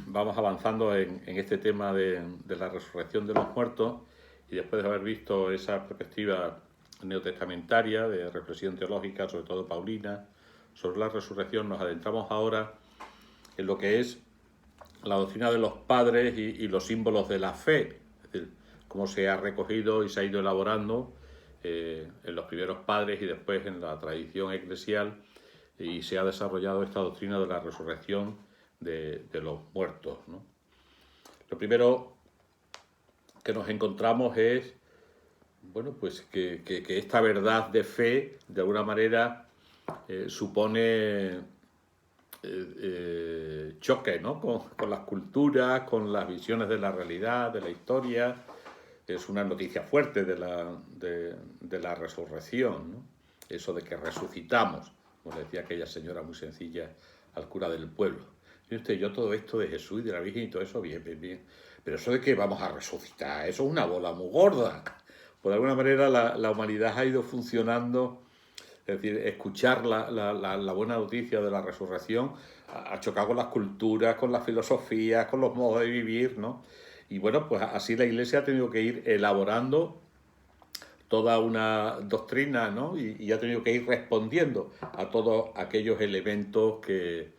vamos avanzando en este tema de la resurrección de los muertos, y después de haber visto esa perspectiva neotestamentaria de reflexión teológica, sobre todo paulina, sobre la resurrección, nos adentramos ahora en lo que es la doctrina de los padres y los símbolos de la fe, es decir, cómo se ha recogido y se ha ido elaborando en los primeros padres y después en la tradición eclesial, y se ha desarrollado esta doctrina de la resurrección de los muertos, ¿no? Lo primero que nos encontramos es, bueno, pues que esta verdad de fe, de alguna manera, supone choque, ¿no? Con las culturas, con las visiones de la realidad, de la historia. Es una noticia fuerte de la resurrección, ¿no? Eso de que resucitamos, como le decía aquella señora muy sencilla al cura del pueblo. Y usted, yo todo esto de Jesús y de la Virgen y todo eso, bien, bien, bien. Pero eso de que vamos a resucitar, eso es una bola muy gorda. Pues de alguna manera la humanidad ha ido funcionando. Es decir, escuchar la buena noticia de la resurrección ha chocado con las culturas, con las filosofías, con los modos de vivir, ¿no? Y bueno, pues así la Iglesia ha tenido que ir elaborando toda una doctrina, ¿no? Y ha tenido que ir respondiendo a todos aquellos elementos que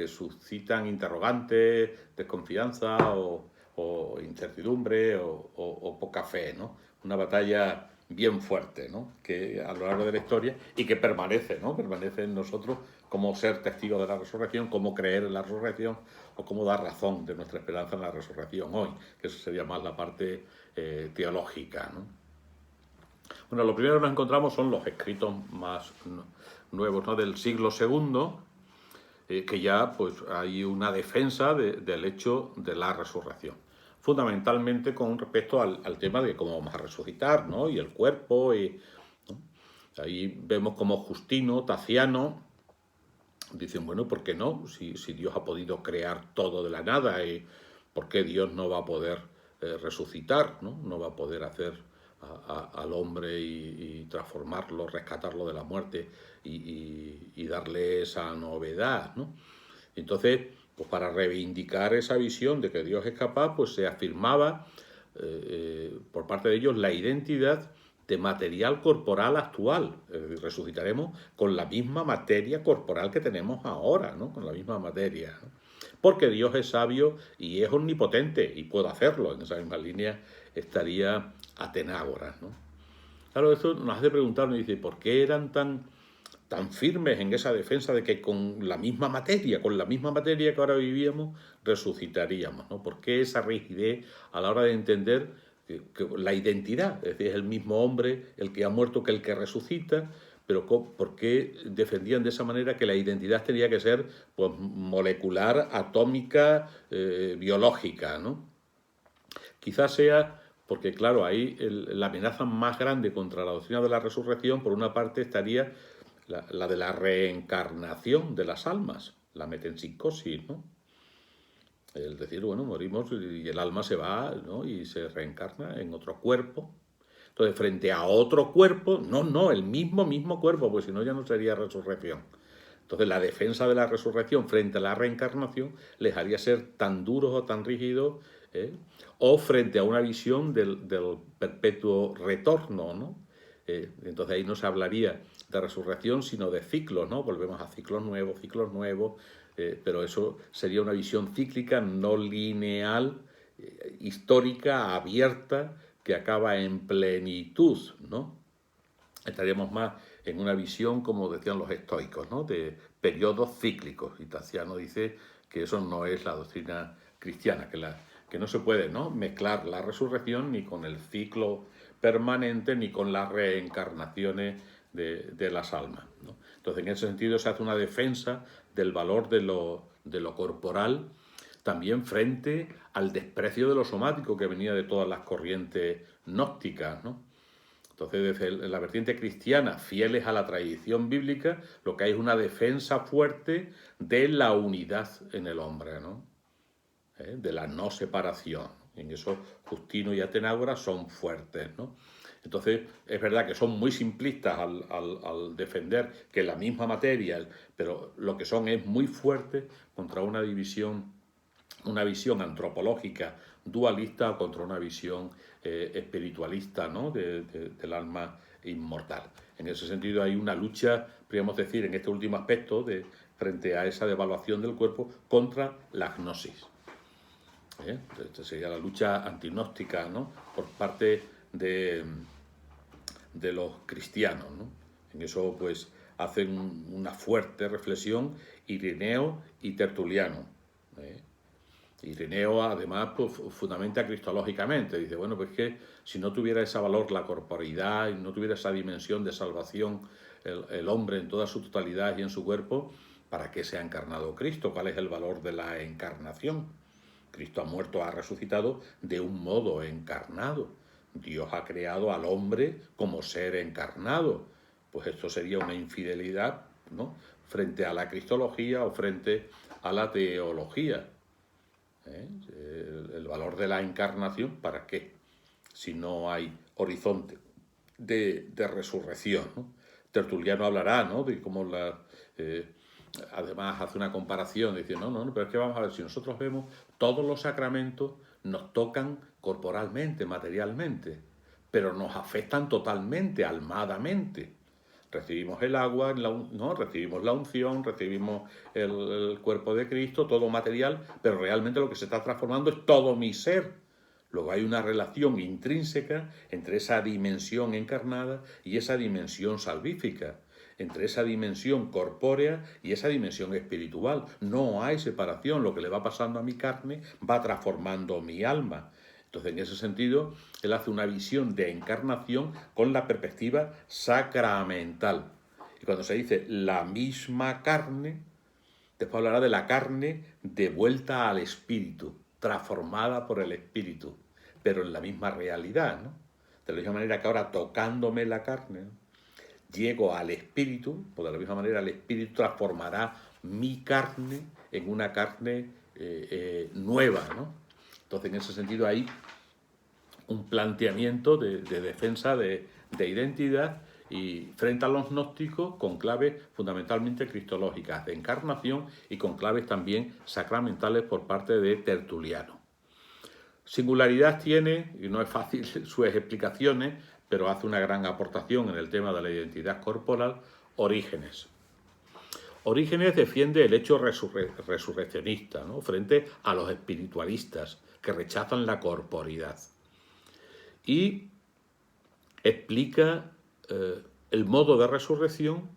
suscitan interrogantes, desconfianza o incertidumbre o poca fe, ¿no? Una batalla bien fuerte, ¿no? Que a lo largo de la historia y que permanece, ¿no? Permanece en nosotros cómo ser testigos de la resurrección, cómo creer en la resurrección o cómo dar razón de nuestra esperanza en la resurrección hoy, que eso sería más la parte teológica, ¿no? Bueno, lo primero que nos encontramos son los escritos más nuevos, ¿no? Del siglo segundo, que ya pues hay una defensa del hecho de la resurrección. Fundamentalmente con respecto al tema de cómo vamos a resucitar, ¿no? Y el cuerpo. ¿No? Ahí vemos como Justino, Taciano, dicen, bueno, ¿por qué no? Si Dios ha podido crear todo de la nada, ¿por qué Dios no va a poder resucitar? ¿No va a poder hacer al hombre y transformarlo, rescatarlo de la muerte y darle esa novedad, ¿no? Entonces, pues para reivindicar esa visión de que Dios es capaz, pues se afirmaba por parte de ellos la identidad de material corporal actual. Resucitaremos con la misma materia corporal que tenemos ahora, ¿no? Con la misma materia, ¿no? Porque Dios es sabio y es omnipotente y puede hacerlo. En esa misma línea estaría Atenágoras, ¿no? Claro, esto nos hace preguntarnos, dice, ¿por qué eran tan firmes en esa defensa de que con la misma materia que ahora vivíamos, resucitaríamos, ¿no? ¿Por qué esa rigidez a la hora de entender que la identidad? Es decir, es el mismo hombre el que ha muerto que el que resucita, pero ¿por qué defendían de esa manera que la identidad tenía que ser pues, molecular, atómica, biológica, ¿no? Quizás sea porque, claro, ahí la amenaza más grande contra la doctrina de la resurrección, por una parte, estaría la de la reencarnación de las almas, la metempsicosis, ¿no? Es decir, bueno, morimos y el alma se va, ¿no? Y se reencarna en otro cuerpo. Entonces, frente a otro cuerpo, no, el mismo cuerpo, pues si no ya no sería resurrección. Entonces, la defensa de la resurrección frente a la reencarnación les haría ser tan duros o tan rígidos, ¿eh? O frente a una visión del perpetuo retorno, ¿no? Entonces ahí no se hablaría de resurrección, sino de ciclos, ¿no? Volvemos a ciclos nuevos, pero eso sería una visión cíclica, no lineal, histórica, abierta, que acaba en plenitud, ¿no? Estaríamos más en una visión, como decían los estoicos, ¿no? De periodos cíclicos. Y Taciano dice que eso no es la doctrina cristiana, que no se puede, ¿no? Mezclar la resurrección ni con el ciclo permanente ni con las reencarnaciones de las almas, ¿no? Entonces, en ese sentido se hace una defensa del valor de lo corporal, también frente al desprecio de lo somático que venía de todas las corrientes gnósticas, ¿no? Entonces, desde la vertiente cristiana, fieles a la tradición bíblica, lo que hay es una defensa fuerte de la unidad en el hombre, ¿no? De la no separación. En eso Justino y Atenágoras son fuertes, ¿no? Entonces, es verdad que son muy simplistas al defender que la misma materia, pero lo que son es muy fuerte contra una visión antropológica dualista o contra una visión espiritualista, ¿no? Del alma inmortal. En ese sentido hay una lucha, podríamos decir, en este último aspecto, frente a esa devaluación del cuerpo, contra la gnosis. Esta sería la lucha antinóstica, ¿no? Por parte de los cristianos, ¿no? En eso pues hacen una fuerte reflexión Ireneo y Tertuliano. Ireneo además pues, fundamenta cristológicamente, dice, bueno, pues que si no tuviera ese valor la corporeidad y no tuviera esa dimensión de salvación el hombre en toda su totalidad y en su cuerpo, ¿para qué se ha encarnado Cristo? ¿Cuál es el valor de la encarnación? Cristo ha muerto, ha resucitado de un modo encarnado. Dios ha creado al hombre como ser encarnado. Pues esto sería una infidelidad, ¿no? Frente a la cristología o frente a la teología. El valor de la encarnación, ¿para qué? Si no hay horizonte de resurrección, ¿no? Tertuliano hablará, ¿no? De cómo además hace una comparación, dice, no, pero es que vamos a ver, si nosotros vemos todos los sacramentos nos tocan corporalmente, materialmente, pero nos afectan totalmente, almadamente. Recibimos el agua, ¿no? Recibimos la unción, recibimos el cuerpo de Cristo, todo material, pero realmente lo que se está transformando es todo mi ser. Luego hay una relación intrínseca entre esa dimensión encarnada y esa dimensión salvífica, entre esa dimensión corpórea y esa dimensión espiritual. No hay separación, lo que le va pasando a mi carne va transformando mi alma. Entonces, en ese sentido, él hace una visión de encarnación con la perspectiva sacramental. Y cuando se dice la misma carne, después hablará de la carne devuelta al espíritu, transformada por el espíritu, pero en la misma realidad, ¿no? De la misma manera que ahora tocándome la carne, ¿no? Llego al espíritu, pues de la misma manera el espíritu transformará mi carne en una carne nueva, ¿no? Entonces, en ese sentido hay un planteamiento de defensa de identidad y frente a los gnósticos con claves fundamentalmente cristológicas de encarnación y con claves también sacramentales por parte de Tertuliano. Singularidad tiene, y no es fácil sus explicaciones, pero hace una gran aportación en el tema de la identidad corporal, Orígenes. Orígenes defiende el hecho resurreccionista, ¿no? Frente a los espiritualistas que rechazan la corporidad. Y explica el modo de resurrección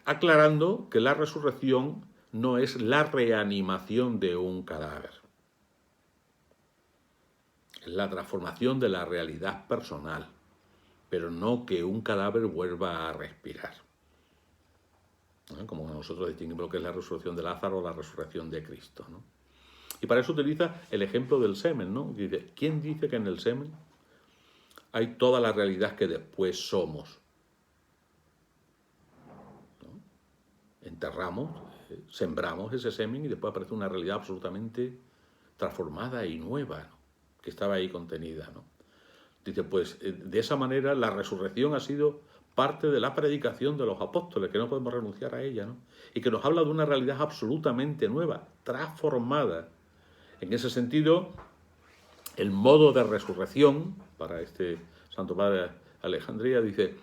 aclarando que la resurrección no es la reanimación de un cadáver. Es la transformación de la realidad personal, pero no que un cadáver vuelva a respirar. Como nosotros distinguimos lo que es la resurrección de Lázaro o la resurrección de Cristo, ¿no? Y para eso utiliza el ejemplo del semen, ¿no? Dice, ¿quién dice que en el semen hay toda la realidad que después somos? ¿No? Enterramos, sembramos ese semen y después aparece una realidad absolutamente transformada y nueva, ¿no? Que estaba ahí contenida, ¿no? Dice, pues de esa manera la resurrección ha sido parte de la predicación de los apóstoles, que no podemos renunciar a ella, ¿no? Y que nos habla de una realidad absolutamente nueva, transformada. En ese sentido, el modo de resurrección, para este Santo Padre de Alejandría, dice,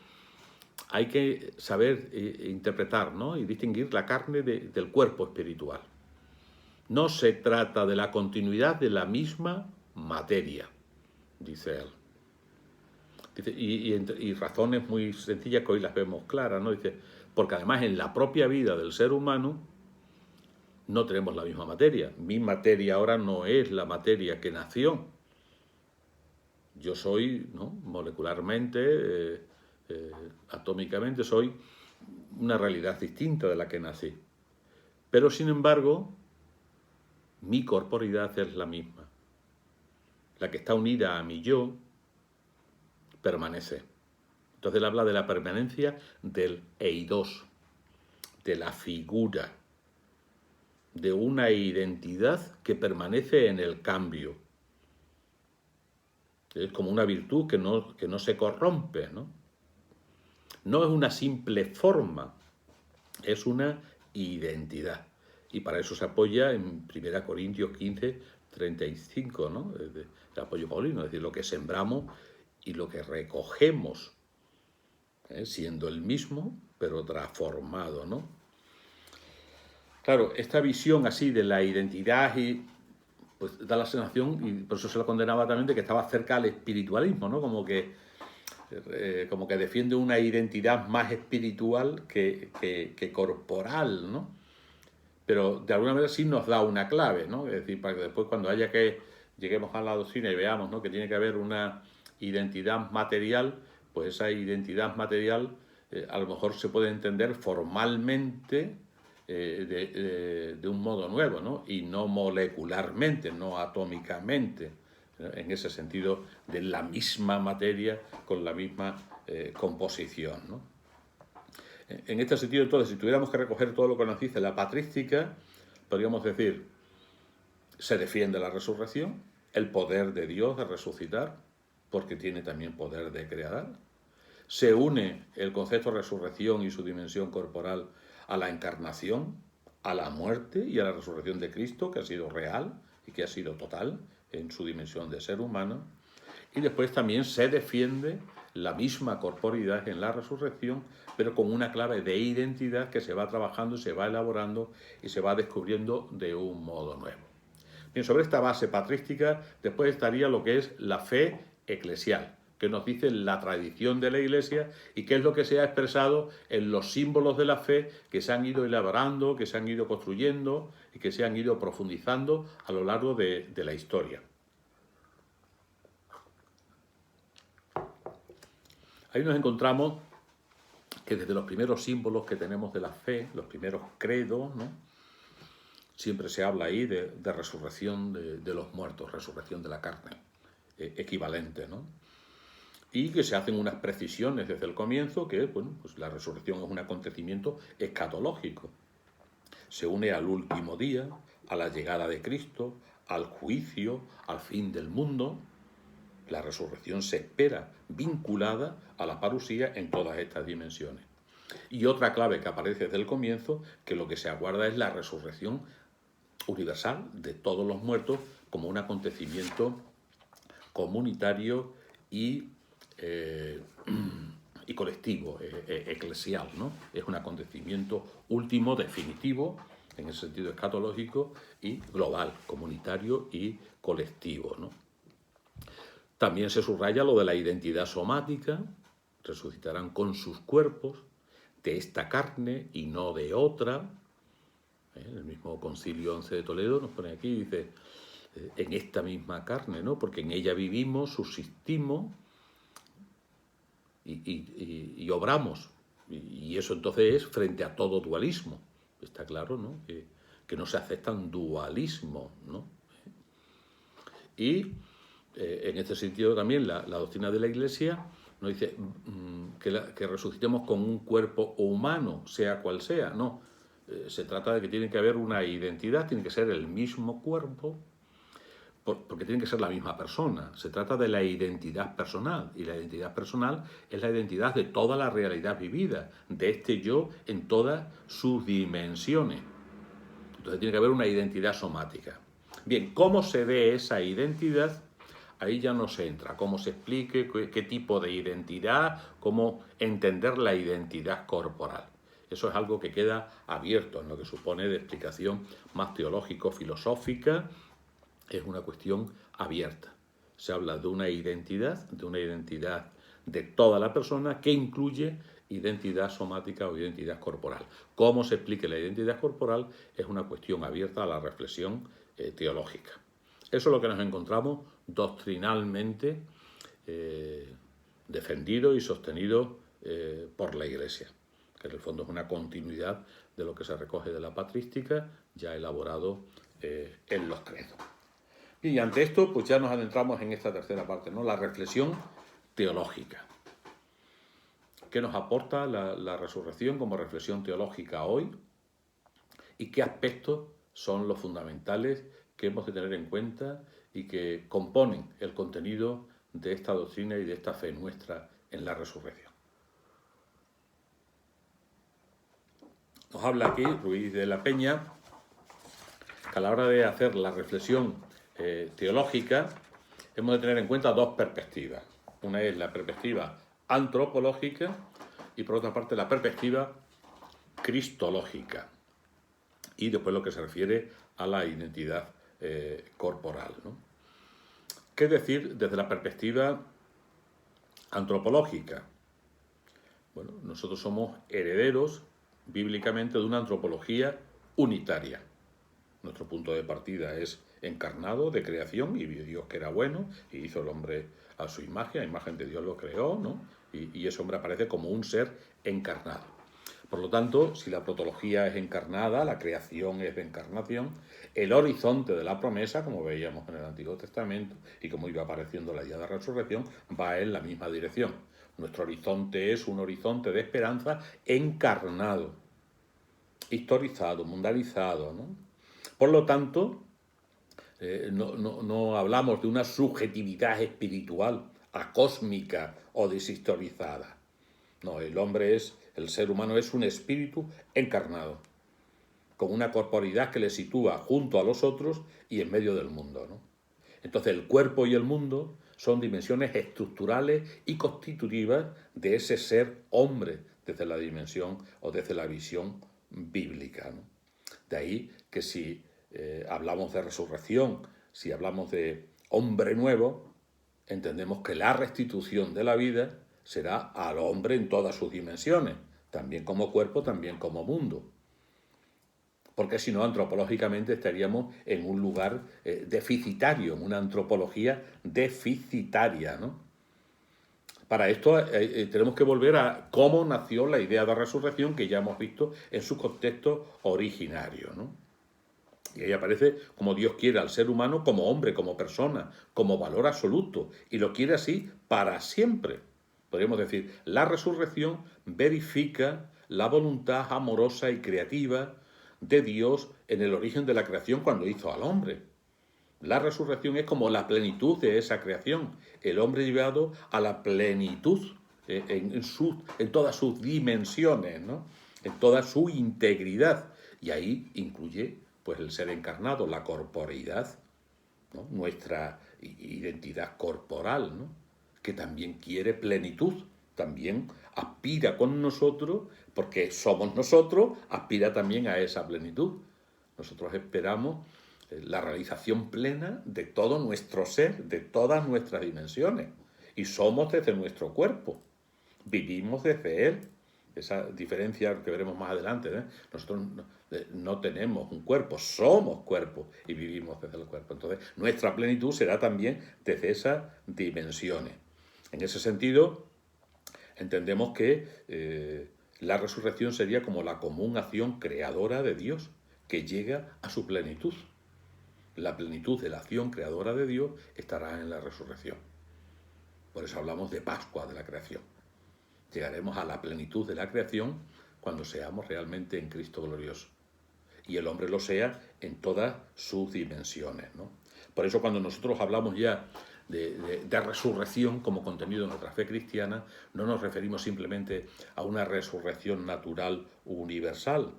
hay que saber interpretar, ¿no? Y distinguir la carne del cuerpo espiritual. No se trata de la continuidad de la misma materia, dice él. Dice, y razones muy sencillas que hoy las vemos claras, ¿no? Dice, porque además en la propia vida del ser humano no tenemos la misma materia. Mi materia ahora no es la materia que nació. Yo soy, ¿no? Molecularmente, atómicamente, soy una realidad distinta de la que nací. Pero, sin embargo, mi corporidad es la misma. La que está unida a mi yo permanece. Entonces él habla de la permanencia del eidos, de la figura, de una identidad que permanece en el cambio. Es como una virtud que no se corrompe, ¿no? No es una simple forma, es una identidad. Y para eso se apoya en 1 Corintios 15, 35, ¿no? El apoyo paulino, es decir, lo que sembramos y lo que recogemos, siendo el mismo, pero transformado, ¿no? Claro, esta visión así de la identidad pues da la sensación, y por eso se lo condenaba también, de que estaba cerca al espiritualismo, ¿no? Como que defiende una identidad más espiritual que corporal, ¿no? Pero de alguna manera sí nos da una clave, ¿no? Es decir, para que después cuando haya que lleguemos a la doctrina y veamos, ¿no?, que tiene que haber una identidad material, pues esa identidad material a lo mejor se puede entender formalmente de un modo nuevo, ¿no? Y no molecularmente, no atómicamente, ¿no?, en ese sentido de la misma materia con la misma composición, ¿no? En este sentido, entonces, si tuviéramos que recoger todo lo que nos dice la patrística, podríamos decir, se defiende la resurrección, el poder de Dios de resucitar, porque tiene también poder de crear. Se une el concepto de resurrección y su dimensión corporal a la encarnación, a la muerte y a la resurrección de Cristo, que ha sido real y que ha sido total en su dimensión de ser humano. Y después también se defiende la misma corporidad en la resurrección, pero con una clave de identidad que se va trabajando, se va elaborando y se va descubriendo de un modo nuevo. Bien, sobre esta base patrística, después estaría lo que es la fe eclesial, que nos dice la tradición de la Iglesia y qué es lo que se ha expresado en los símbolos de la fe que se han ido elaborando, que se han ido construyendo y que se han ido profundizando a lo largo de la historia. Ahí nos encontramos que desde los primeros símbolos que tenemos de la fe, los primeros credos, ¿no?, siempre se habla ahí de resurrección de los muertos, resurrección de la carne, equivalente, ¿no? Y que se hacen unas precisiones desde el comienzo que, bueno, pues la resurrección es un acontecimiento escatológico. Se une al último día, a la llegada de Cristo, al juicio, al fin del mundo. La resurrección se espera vinculada a la parusía en todas estas dimensiones. Y otra clave que aparece desde el comienzo, que lo que se aguarda es la resurrección universal de todos los muertos como un acontecimiento comunitario y colectivo, eclesial, ¿no? Es un acontecimiento último, definitivo, en el sentido escatológico, y global, comunitario y colectivo, ¿no? También se subraya lo de la identidad somática, resucitarán con sus cuerpos, de esta carne y no de otra. El mismo Concilio 11 de Toledo nos pone aquí, dice, en esta misma carne, ¿no?, porque en ella vivimos, subsistimos y obramos. Y eso entonces es frente a todo dualismo. Está claro, ¿no?, que no se aceptan dualismos, ¿no? Y en este sentido también la doctrina de la Iglesia nos dice que resucitemos con un cuerpo humano, sea cual sea. No, se trata de que tiene que haber una identidad, tiene que ser el mismo cuerpo, porque tiene que ser la misma persona. Se trata de la identidad personal, y la identidad personal es la identidad de toda la realidad vivida, de este yo en todas sus dimensiones. Entonces tiene que haber una identidad somática. Bien, ¿cómo se ve esa identidad? Ahí ya no se entra. ¿Cómo se explique? ¿Qué tipo de identidad? ¿Cómo entender la identidad corporal? Eso es algo que queda abierto en lo que supone de explicación más teológico-filosófica. Es una cuestión abierta. Se habla de una identidad de toda la persona que incluye identidad somática o identidad corporal. Cómo se explique la identidad corporal es una cuestión abierta a la reflexión teológica. Eso es lo que nos encontramos doctrinalmente defendido y sostenido por la Iglesia, que en el fondo es una continuidad de lo que se recoge de la patrística, ya elaborado en los credos. Y ante esto, pues ya nos adentramos en esta tercera parte, ¿no?, la reflexión teológica. ¿Qué nos aporta la resurrección como reflexión teológica hoy? ¿Y qué aspectos son los fundamentales que hemos de tener en cuenta y que componen el contenido de esta doctrina y de esta fe nuestra en la resurrección. Nos habla aquí Ruiz de la Peña que a la hora de hacer la reflexión teológica hemos de tener en cuenta dos perspectivas. Una es la perspectiva antropológica y por otra parte la perspectiva cristológica. Y después lo que se refiere a la identidad corporal, ¿no? ¿Qué decir desde la perspectiva antropológica? Bueno, nosotros somos herederos bíblicamente de una antropología unitaria. Nuestro punto de partida es encarnado de creación y vio Dios que era bueno y hizo el hombre a su imagen, a imagen de Dios lo creó, ¿no? Y ese hombre aparece como un ser encarnado. Por lo tanto, si la protología es encarnada, la creación es de encarnación, el horizonte de la promesa, como veíamos en el Antiguo Testamento y como iba apareciendo la idea de resurrección, va en la misma dirección. Nuestro horizonte es un horizonte de esperanza encarnado, historizado, mundanizado, ¿no? Por lo tanto, no hablamos de una subjetividad espiritual acósmica o deshistorizada. No, el ser humano es un espíritu encarnado, con una corporidad que le sitúa junto a los otros y en medio del mundo, ¿no? Entonces el cuerpo y el mundo son dimensiones estructurales y constitutivas de ese ser hombre desde la dimensión o desde la visión bíblica, ¿no? De ahí que si hablamos de resurrección, si hablamos de hombre nuevo, entendemos que la restitución de la vida será al hombre en todas sus dimensiones, también como cuerpo, también como mundo. Porque si no, antropológicamente estaríamos en un lugar deficitario, en una antropología deficitaria, ¿no? Para esto tenemos que volver a cómo nació la idea de resurrección que ya hemos visto en su contexto originario, ¿no? Y ahí aparece como Dios quiere al ser humano como hombre, como persona, como valor absoluto, y lo quiere así para siempre. Podríamos decir, la resurrección verifica la voluntad amorosa y creativa de Dios en el origen de la creación cuando hizo al hombre. La resurrección es como la plenitud de esa creación, el hombre llevado a la plenitud en todas sus dimensiones, ¿no? En toda su integridad. Y ahí incluye pues, el ser encarnado, la corporeidad, ¿no? Nuestra identidad corporal, ¿no? Que también quiere plenitud, también aspira con nosotros, porque somos nosotros, aspira también a esa plenitud. Nosotros esperamos la realización plena de todo nuestro ser, de todas nuestras dimensiones. Y somos desde nuestro cuerpo, vivimos desde él. Esa diferencia que veremos más adelante, ¿eh? Nosotros no tenemos un cuerpo, somos cuerpo y vivimos desde el cuerpo. Entonces, nuestra plenitud será también desde esas dimensiones. En ese sentido, entendemos que la resurrección sería como la común acción creadora de Dios, que llega a su plenitud. La plenitud de la acción creadora de Dios estará en la resurrección. Por eso hablamos de Pascua de la creación. Llegaremos a la plenitud de la creación cuando seamos realmente en Cristo glorioso. Y el hombre lo sea en todas sus dimensiones, ¿no? Por eso cuando nosotros hablamos ya de resurrección como contenido en nuestra fe cristiana, no nos referimos simplemente a una resurrección natural universal,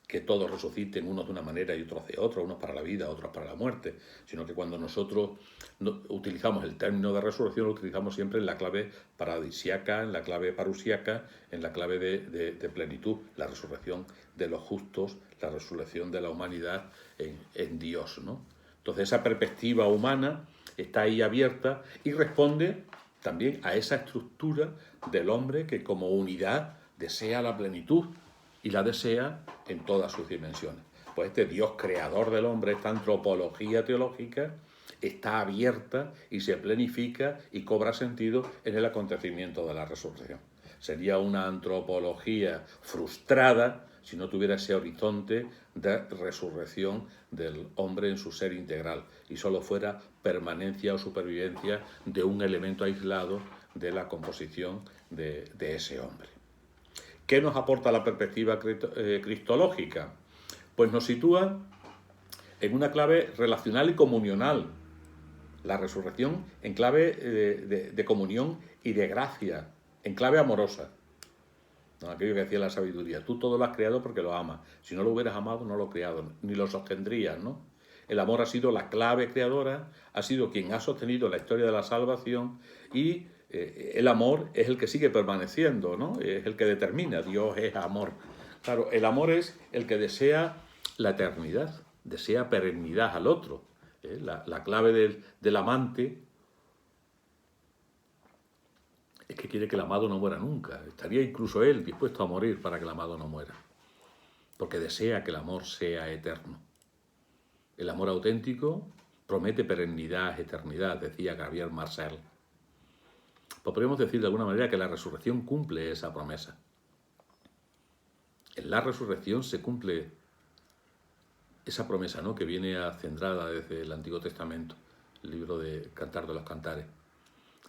que todos resuciten, unos de una manera y otros de otra, unos para la vida, otros para la muerte, sino que cuando nosotros utilizamos el término de resurrección, lo utilizamos siempre en la clave paradisiaca, en la clave parusiaca, en la clave de plenitud, la resurrección de los justos, la resurrección de la humanidad en Dios, ¿no? Entonces esa perspectiva humana está ahí abierta y responde también a esa estructura del hombre que como unidad desea la plenitud, y la desea en todas sus dimensiones. Pues este Dios creador del hombre, esta antropología teológica, está abierta y se plenifica y cobra sentido en el acontecimiento de la resurrección. Sería una antropología frustrada si no tuviera ese horizonte de resurrección del hombre en su ser integral y solo fuera permanencia o supervivencia de un elemento aislado de la composición de ese hombre. ¿Qué nos aporta la perspectiva cristológica? Pues nos sitúa en una clave relacional y comunional. Es La resurrección en clave de comunión y de gracia, en clave amorosa. ¿No? Aquello que decía la sabiduría, tú todo lo has creado porque lo amas. Si no lo hubieras amado, no lo has creado, ni lo sostendrías, ¿no? El amor ha sido la clave creadora, ha sido quien ha sostenido la historia de la salvación y el amor es el que sigue permaneciendo, ¿no? Es el que determina, Dios es amor. Claro, el amor es el que desea la eternidad, desea perennidad al otro. La clave del amante es que quiere que el amado no muera nunca. Estaría incluso él dispuesto a morir para que el amado no muera. Porque desea que el amor sea eterno. El amor auténtico promete perennidad, eternidad, decía Gabriel Marcel. Pues podríamos decir de alguna manera que la resurrección cumple esa promesa. En la resurrección se cumple esa promesa, ¿no?, que viene centrada desde el Antiguo Testamento, el libro de Cantar de los Cantares.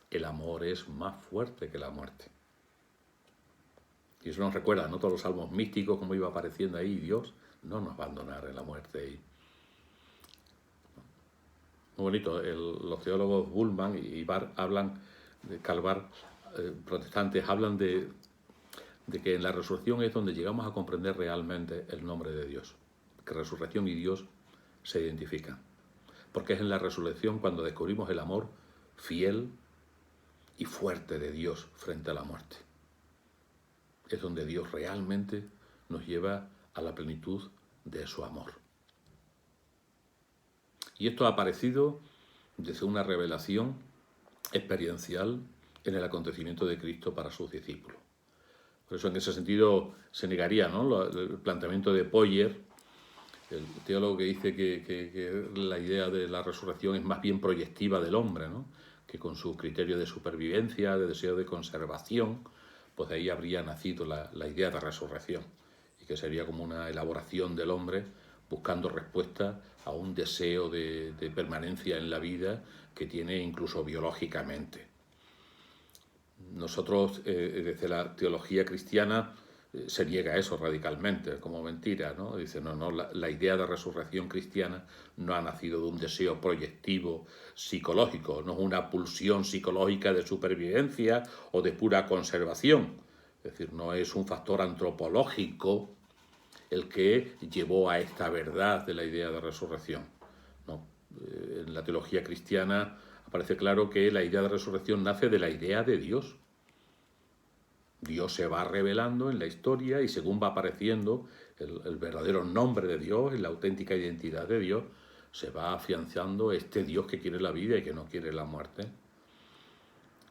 El amor es más fuerte que la muerte. Y eso nos recuerda, ¿no?, todos los salmos místicos, como iba apareciendo ahí, Dios no nos abandonará en la muerte. Y muy bonito, los teólogos Bullman y Barth hablan, Calvar, protestantes, hablan de que en la resurrección es donde llegamos a comprender realmente el nombre de Dios. Que resurrección y Dios se identifican. Porque es en la resurrección cuando descubrimos el amor fiel y fuerte de Dios frente a la muerte. Es donde Dios realmente nos lleva a la plenitud de su amor. Y esto ha aparecido desde una revelación experiencial en el acontecimiento de Cristo para sus discípulos. Por eso en ese sentido se negaría, ¿no?, el planteamiento de Poyer, el teólogo que dice que la idea de la resurrección es más bien proyectiva del hombre, ¿no?, que con su criterio de supervivencia, de deseo de conservación, pues de ahí habría nacido la idea de resurrección, y que sería como una elaboración del hombre buscando respuesta a un deseo de permanencia en la vida que tiene incluso biológicamente. Nosotros, desde la teología cristiana, se niega eso radicalmente, como mentira, ¿no? Dice, no, la idea de resurrección cristiana no ha nacido de un deseo proyectivo psicológico, no es una pulsión psicológica de supervivencia o de pura conservación. Es decir, no es un factor antropológico el que llevó a esta verdad de la idea de resurrección. No. En la teología cristiana aparece claro que la idea de resurrección nace de la idea de Dios. Dios se va revelando en la historia y según va apareciendo el verdadero nombre de Dios, la auténtica identidad de Dios, se va afianzando este Dios que quiere la vida y que no quiere la muerte.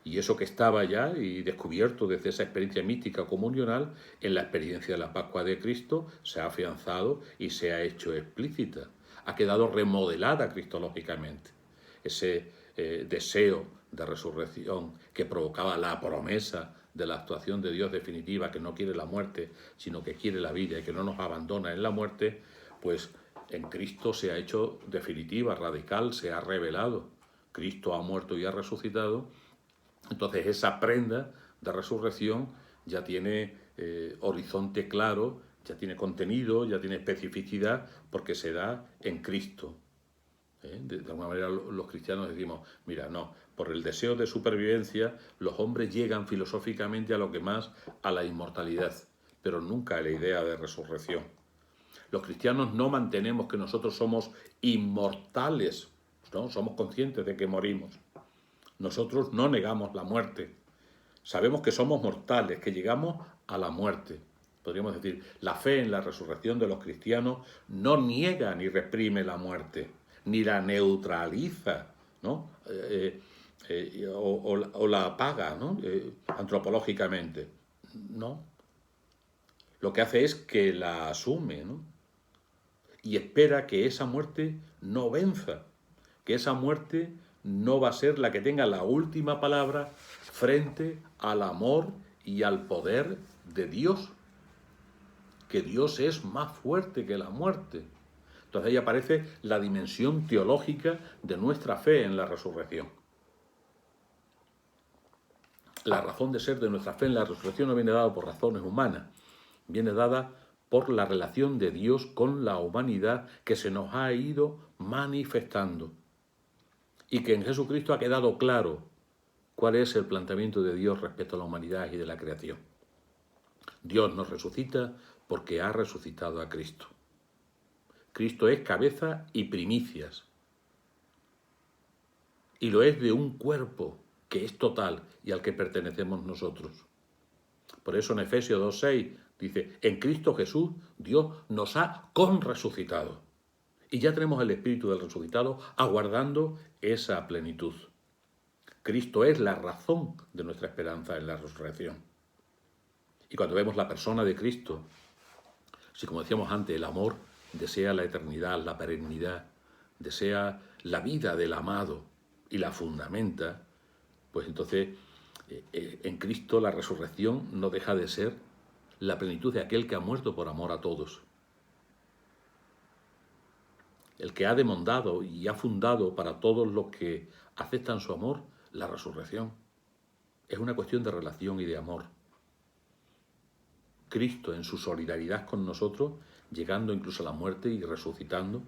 Y eso que estaba ya y descubierto desde esa experiencia mística comunional, en la experiencia de la Pascua de Cristo, se ha afianzado y se ha hecho explícita. Ha quedado remodelada cristológicamente. Ese deseo de resurrección que provocaba la promesa de la actuación de Dios definitiva, que no quiere la muerte, sino que quiere la vida y que no nos abandona en la muerte, pues en Cristo se ha hecho definitiva, radical, se ha revelado. Cristo ha muerto y ha resucitado. Entonces esa prenda de resurrección ya tiene horizonte claro, ya tiene contenido, ya tiene especificidad, porque se da en Cristo. De alguna manera los cristianos decimos, mira, no, por el deseo de supervivencia los hombres llegan filosóficamente a lo que más, a la inmortalidad, pero nunca a la idea de resurrección. Los cristianos no mantenemos que nosotros somos inmortales, ¿no? Somos conscientes de que morimos. Nosotros no negamos la muerte. Sabemos que somos mortales, que llegamos a la muerte. Podríamos decir, la fe en la resurrección de los cristianos no niega ni reprime la muerte, ni la neutraliza, ¿no? O la apaga, ¿no? Antropológicamente. No. Lo que hace es que la asume, ¿no? Y espera que esa muerte no venza, que esa muerte no va a ser la que tenga la última palabra frente al amor y al poder de Dios, que Dios es más fuerte que la muerte. Entonces ahí aparece la dimensión teológica de nuestra fe en la resurrección. La razón de ser de nuestra fe en la resurrección no viene dada por razones humanas, viene dada por la relación de Dios con la humanidad que se nos ha ido manifestando. y que en Jesucristo ha quedado claro cuál es el planteamiento de Dios respecto a la humanidad y de la creación. Dios nos resucita porque ha resucitado a Cristo. Cristo es cabeza y primicias. Y lo es de un cuerpo que es total y al que pertenecemos nosotros. Por eso en Efesios 2:6 dice, en Cristo Jesús Dios nos ha conresucitado. Y ya tenemos el Espíritu del resucitado aguardando esa plenitud. Cristo es la razón de nuestra esperanza en la resurrección. Y cuando vemos la persona de Cristo, si como decíamos antes, el amor desea la eternidad, la perennidad, desea la vida del amado y la fundamenta, pues entonces en Cristo la resurrección no deja de ser la plenitud de aquel que ha muerto por amor a todos. El que ha demandado y ha fundado para todos los que aceptan su amor la resurrección. Es una cuestión de relación y de amor. Cristo en su solidaridad con nosotros, llegando incluso a la muerte y resucitando,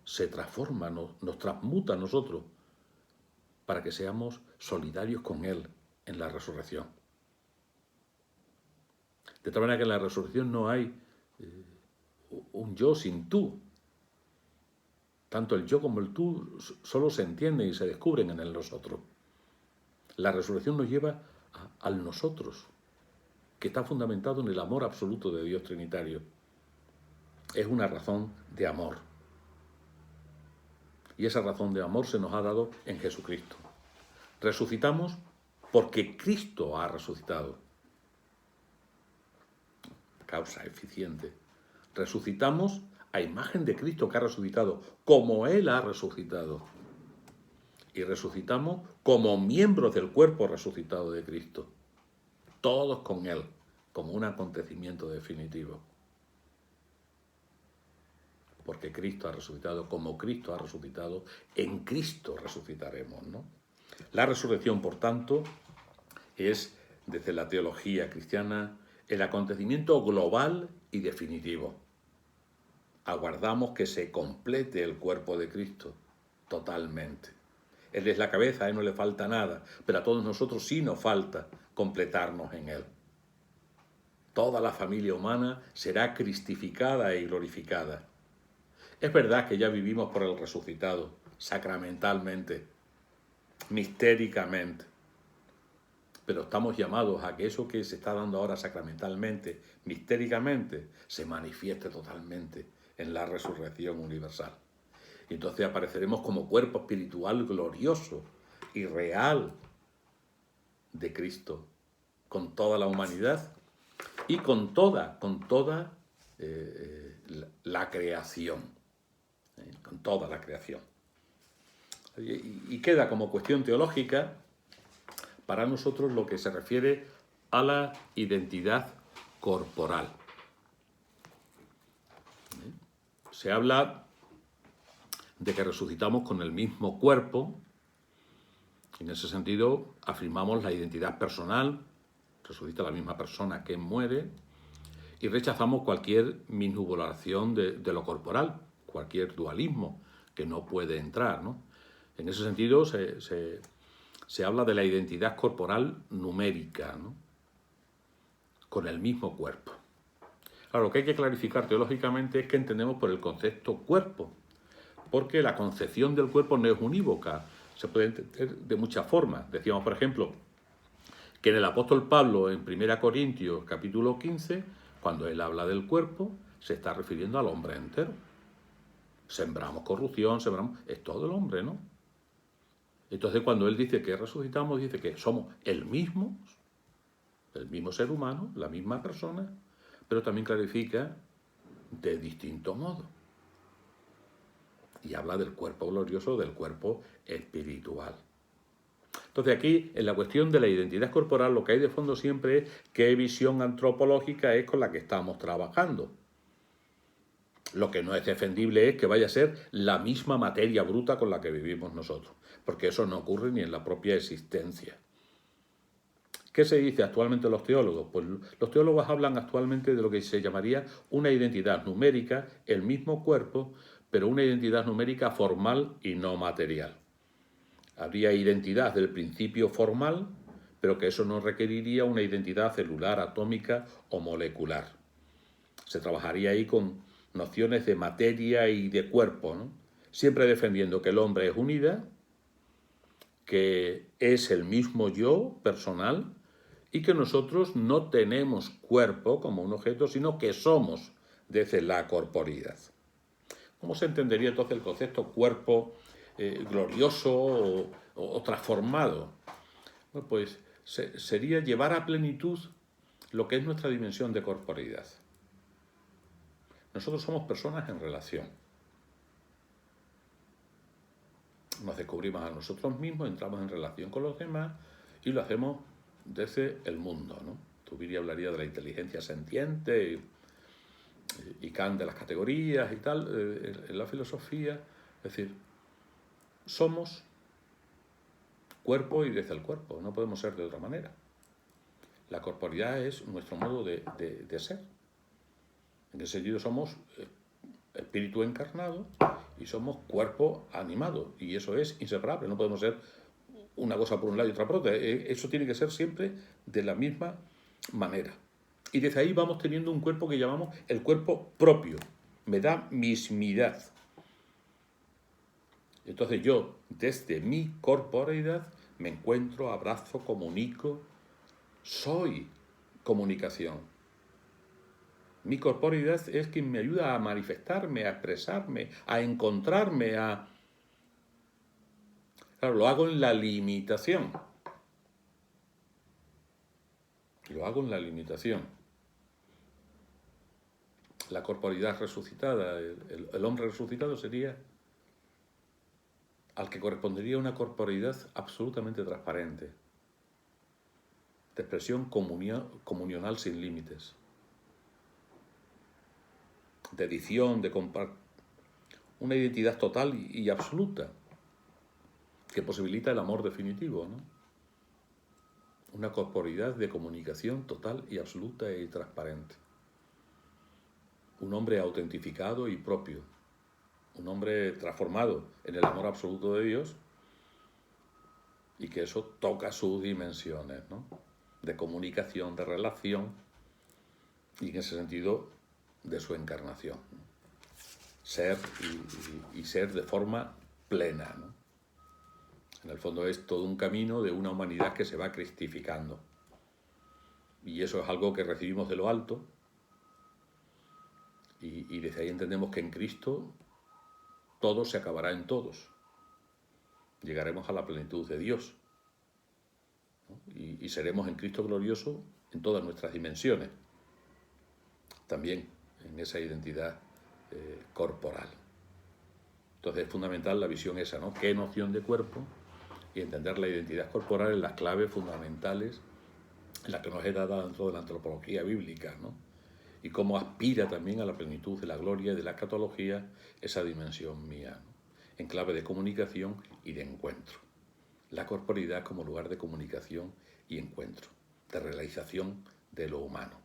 se transforma, nos transmuta a nosotros para que seamos solidarios con Él en la resurrección. De tal manera que en la resurrección no hay un yo sin tú. Tanto el yo como el tú solo se entienden y se descubren en el nosotros. La resurrección nos lleva al nosotros, que está fundamentado en el amor absoluto de Dios Trinitario. Es una razón de amor. Y esa razón de amor se nos ha dado en Jesucristo. Resucitamos porque Cristo ha resucitado. Causa eficiente. Resucitamos a imagen de Cristo que ha resucitado, como Él ha resucitado. Y resucitamos como miembros del cuerpo resucitado de Cristo. Todos con Él, como un acontecimiento definitivo. Porque Cristo ha resucitado, como Cristo ha resucitado, en Cristo resucitaremos, ¿no? La resurrección, por tanto, es, desde la teología cristiana, el acontecimiento global y definitivo. Aguardamos que se complete el cuerpo de Cristo totalmente. Él es la cabeza, a Él no le falta nada, pero a todos nosotros sí nos falta completarnos en Él. Toda la familia humana será cristificada y glorificada. Es verdad que ya vivimos por el resucitado, sacramentalmente, mistéricamente, pero estamos llamados a que eso que se está dando ahora sacramentalmente, mistéricamente, se manifieste totalmente en la resurrección universal. Y entonces apareceremos como cuerpo espiritual glorioso y real de Cristo, con toda la humanidad y con toda la creación, con toda la creación. Y queda como cuestión teológica para nosotros lo que se refiere a la identidad corporal. Se habla de que resucitamos con el mismo cuerpo. En ese sentido, afirmamos la identidad personal, resucita la misma persona que muere, y rechazamos cualquier minusvaloración de lo corporal, cualquier dualismo que no puede entrar, ¿no? En ese sentido, se habla de la identidad corporal numérica, ¿no? Con el mismo cuerpo. Ahora, lo que hay que clarificar teológicamente es que entendemos por el concepto cuerpo, porque la concepción del cuerpo no es unívoca, se puede entender de muchas formas. Decíamos, por ejemplo, que en el apóstol Pablo, en 1 Corintios capítulo 15, cuando él habla del cuerpo, se está refiriendo al hombre entero. Sembramos corrupción, es todo el hombre, ¿no? Entonces, cuando él dice que resucitamos, dice que somos el mismo ser humano, la misma persona, pero también clarifica de distinto modo. Y habla del cuerpo glorioso, del cuerpo espiritual. Entonces aquí, en la cuestión de la identidad corporal, lo que hay de fondo siempre es qué visión antropológica es con la que estamos trabajando. Lo que no es defendible es que vaya a ser la misma materia bruta con la que vivimos nosotros, porque eso no ocurre ni en la propia existencia. ¿Qué se dice actualmente los teólogos? Pues los teólogos hablan actualmente de lo que se llamaría una identidad numérica, el mismo cuerpo, pero una identidad numérica formal y no material. Habría identidad del principio formal, pero que eso no requeriría una identidad celular, atómica o molecular. Se trabajaría ahí con nociones de materia y de cuerpo, ¿no? Siempre defendiendo que el hombre es unidad, que es el mismo yo personal y que nosotros no tenemos cuerpo como un objeto, sino que somos desde la corporidad. ¿Cómo se entendería entonces el concepto cuerpo glorioso o transformado? Bueno, pues sería llevar a plenitud lo que es nuestra dimensión de corporeidad. Nosotros somos personas en relación. Nos descubrimos a nosotros mismos, entramos en relación con los demás y lo hacemos desde el mundo, ¿no? Tubiri hablaría de la inteligencia sentiente y Kant de las categorías y tal, en la filosofía. Es decir, somos cuerpo y desde el cuerpo, no podemos ser de otra manera. La corporeidad es nuestro modo de ser. En ese sentido somos espíritu encarnado y somos cuerpo animado, y eso es inseparable, no podemos ser una cosa por un lado y otra por otra, eso tiene que ser siempre de la misma manera. Y desde ahí vamos teniendo un cuerpo que llamamos el cuerpo propio, me da mismidad. Entonces yo, desde mi corporeidad, me encuentro, abrazo, comunico, soy comunicación. Mi corporeidad es quien me ayuda a manifestarme, a expresarme, a encontrarme, Claro, lo hago en la limitación. Lo hago en la limitación. La corporeidad resucitada, el hombre resucitado sería al que correspondería una corporeidad absolutamente transparente, de expresión comunional sin límites, de edición, de una identidad total y absoluta, que posibilita el amor definitivo, ¿no? Una corporeidad de comunicación total y absoluta y transparente. Un hombre autentificado y propio, un hombre transformado en el amor absoluto de Dios, y que eso toca sus dimensiones, ¿no? De comunicación, de relación, y en ese sentido de su encarnación. Ser y ser de forma plena, ¿no? En el fondo es todo un camino de una humanidad que se va cristificando. Y eso es algo que recibimos de lo alto. Y desde ahí entendemos que en Cristo todo se acabará en todos. Llegaremos a la plenitud de Dios, ¿no? Y seremos en Cristo glorioso en todas nuestras dimensiones. También en esa identidad corporal. Entonces es fundamental la visión esa, ¿no? ¿Qué noción de cuerpo? Y entender la identidad corporal en las claves fundamentales en las que nos es dada dentro de la antropología bíblica, ¿no? Y cómo aspira también a la plenitud de la gloria y de la escatología esa dimensión mía, ¿no? En clave de comunicación y de encuentro. La corporeidad como lugar de comunicación y encuentro, de realización de lo humano.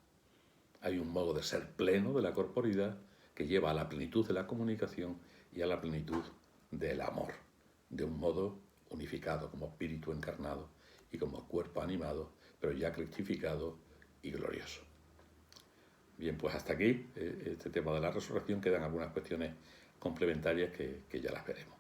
Hay un modo de ser pleno de la corporeidad que lleva a la plenitud de la comunicación y a la plenitud del amor, de un modo unificado como espíritu encarnado y como cuerpo animado, pero ya cristificado y glorioso. Bien, pues hasta aquí este tema de la resurrección. Quedan algunas cuestiones complementarias que ya las veremos.